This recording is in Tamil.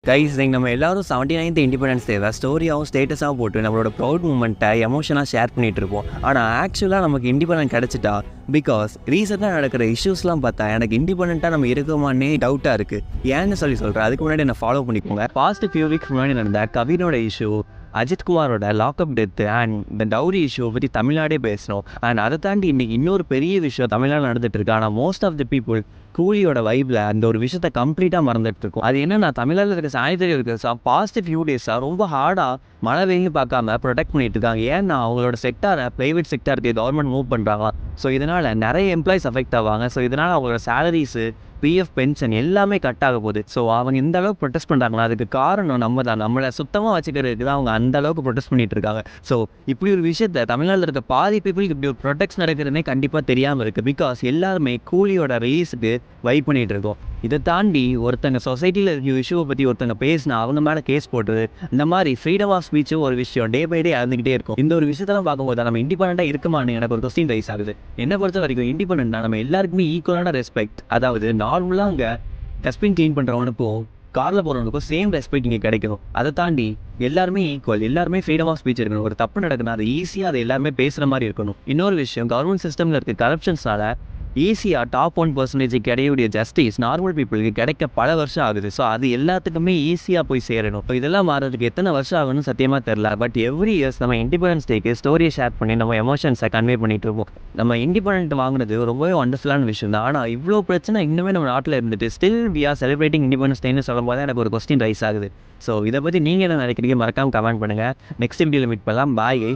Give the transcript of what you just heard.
கைஸ் இன்னைக்கு நம்ம எல்லாரும் 79th இண்டிபெண்டன்ஸ் டேவை ஸ்டோரியாகவும் ஸ்டேட்டஸாகவும் போட்டு நம்மளோட ப்ரௌட் மூமெண்ட்டை எமோஷனாக ஷேர் பண்ணிட்டு இருப்போம். ஆனால் ஆக்சுவலாக நமக்கு இண்டிபெண்டன்ட் கிடச்சிட்டா பிகாஸ் ரீசெண்டாக நடக்கிற இஷ்யூஸ்லாம் பார்த்தா எனக்கு இண்டிபெண்ட்டாக நம்ம இருக்கோமானே டவுட்டாக இருக்குது. ஏன்னு சொல்கிறேன். அதுக்கு முன்னாடி என்ன ஃபாலோ பண்ணிக்கோங்க. பாஸ்ட் ஃபியூ வீக்ஸ் முன்னாடி நடந்த கவினோட இஷ்யூ, அஜித்குமாரோட லாக்அப் டெத்து அண்ட் இந்த டவுரி இஷ்யூ பற்றி தமிழ்நாடே பேசணும். அண்ட் அதை தாண்டி இன்றைக்கி இன்னொரு பெரிய விஷயம் தமிழ்நாடு நடந்துட்டு இருக்கு. ஆனால் மோஸ்ட் ஆஃப் தி பீப்புள் கூலியோட வைப்பில் அந்த ஒரு விஷயத்தை கம்ப்ளீட்டாக மறந்துட்டு இருக்கும். அது என்னன்னா, தமிழ்நாட்டில் இருக்க சானிட்டரி இருக்குது பாஸ்ட் ஃபியூ டேஸாக ரொம்ப ஹார்டாக மழை வெயில் பார்க்காம ப்ரொடெக்ட் பண்ணிட்டு இருக்காங்க. ஏன்னா அவங்களோட செக்டாரை ப்ரைவேட் செக்டாருக்கு கவர்மெண்ட் மூவ் பண்ணுறாங்க. ஸோ இதனால் நிறைய எம்ப்ளாயிஸ் அஃபெக்ட் ஆவாங்க. ஸோ இதனால் அவங்களோட சேலரிஸு, பிஎஃப், பென்ஷன் எல்லாமே கட் ஆக போகுது. ஸோ அவங்க இந்த அளவுக்கு ப்ரொடெஸ்ட் பண்ணுறாங்களா, அதுக்கு காரணம் நம்ம தான். நம்மளை சுத்தமாக வச்சுக்கிறதுக்கு தான் அவங்க அந்த அளவுக்கு ப்ரொடெஸ்ட் பண்ணிட்டு இருக்காங்க. ஸோ இப்படி ஒரு விஷயத்தை தமிழ்நாட்டில் இருக்க பாதி பீப்புளுக்கு இப்படி ஒரு ப்ரொடெக்ட் நடக்கிறதுனே கண்டிப்பாக தெரியாமல் இருக்குது. பிகாஸ் எல்லாருமே கூலியோட ரிலீஸுக்கு வெயிட் பண்ணிகிட்டு இருக்கோம். இதை தாண்டி ஒருத்தங்க சொசைட்டியில் இருக்க இஷ்யூவை பற்றி ஒருத்தங்க பேசினா அவங்க மேலே கேஸ் போட்டுது. இந்த மாதிரி ஃப்ரீடம் ஆஃப் ஸ்பீச்சும் ஒரு விஷயம் டே பை டே இறந்துக்கிட்டே இருக்கும். இந்த ஒரு விஷயத்தெல்லாம் பார்க்கும்போது நம்ம இண்டிபெண்டண்டாக இருக்குமான்னு எனக்கு ஒரு கொஸ்டின் ரைஸ் ஆகுது. என்னை பொறுத்த வரைக்கும் இண்டிபெண்டன்ட்னா நம்ம எல்லாருக்குமே ஈக்குவலான ரெஸ்பெக்ட், அதாவது நார்மலாக அங்கே டஸ்ட்பின் க்ளீன் பண்ணுறவனுக்கும் காரில் போகிறவனுக்கும் சேம் ரெஸ்பெக்ட் இங்கே கிடைக்கணும். அதை தாண்டி எல்லாருமே ஈக்குவல், எல்லாருமே ஃப்ரீடம் ஆஃப் ஸ்பீச் இருக்கணும். ஒரு தப்பு நடக்குதுன்னா அது ஈஸியாக அதை எல்லாருமே பேசுகிற மாதிரி இருக்கணும். இன்னொரு விஷயம், கவர்மெண்ட் சிஸ்டமில் இருக்க கரப்ஷன்ஸ்னால ஈஸியாக டாப் 1% கிடையக்கூடிய ஜஸ்டிஸ் நார்மல் பீப்புளுக்கு கிடைக்க பல வருஷம் ஆகுது. ஸோ அது எல்லாத்துக்குமே ஈஸியாக போய் சேரணும். ஸோ இதெல்லாம் மாறதுக்கு எத்தனை வருஷம் ஆகும்னு சத்தியமாக தெரில. பட் எவ்ரி இயர்ஸ் நம்ம இண்டிபெண்டன்ஸ் டேக்கு ஸ்டோரியை ஷேர் பண்ணி நம்ம எமோஷன்ஸை கன்வே பண்ணிட்டு இருப்போம். நம்ம இண்டிபெண்டன்ட் வாங்குறது ரொம்பவே வண்டர்ஃபுல்லான விஷயம் தான். ஆனால் இவ்வளோ பிரச்சனை இன்னுமே நம்ம நாட்டில் இருந்துட்டு still we are celebrating independence டேன்னு சொல்லும்போது எனக்கு ஒரு கொஸ்டின் ரைஸ் ஆகுது. ஸோ இதை பற்றி நீங்கள் என்ன நினைக்கிறீங்க, மறக்காமல் கமெண்ட் பண்ணுங்கள். நெக்ஸ்ட் வீடியோவில் மீட் பண்ணலாம். பாய்.